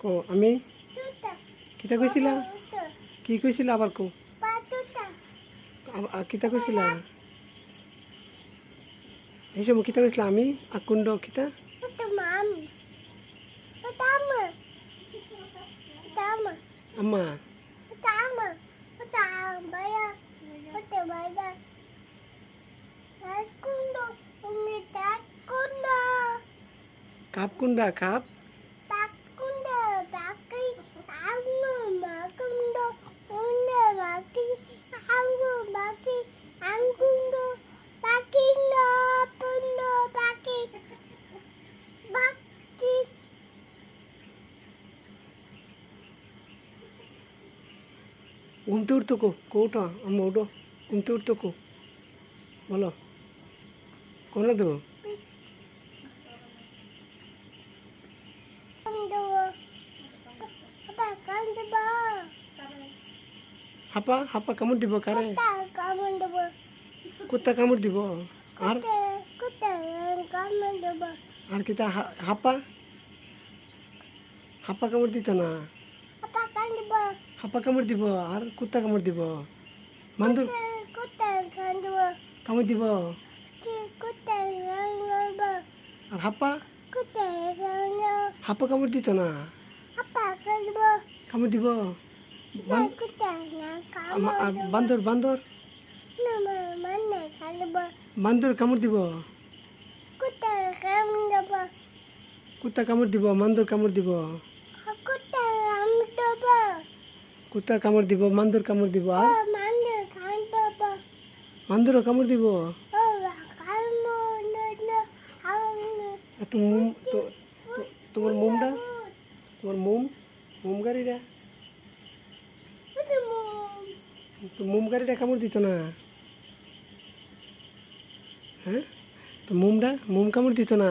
আমি কিতা কইছিলা কি কইছিলা আবার কো কিতা কইছিলা এই সময় কিতা কইছিলা আমি আকুণ্ড কিতা আম্মা কাপ কুন্ডা কাপ ঘুমতে উঠতো কোটা আম্মা উঠো ঘুমতে উঠতো বলো কোনা দেবো হাপা হাপা কামড় দিব কারে কুত্তা কামড় দিব আর আর কিতা হাপা হাপা কামড় দিত না হাপা কামড় দিব আর কুত্তা কামড় দিব মান্দুর কামড় দিব আর হাপা হাপা কামড় দিত না কামড় দিব আর বান্দর বান্দর বান্দর কামড় দিব কুত্তা কামড় দিব মান্দর কামড় দিব কুত্তা কামড় দিব মান্দর কামড় দিব আর মান্দর কামড় দিব তোমার মোমটা তোমার মোম গাড়িটা তো মোম গাড়িটা কামড় দিত না হ্যাঁ তো মোম কামড় দিত না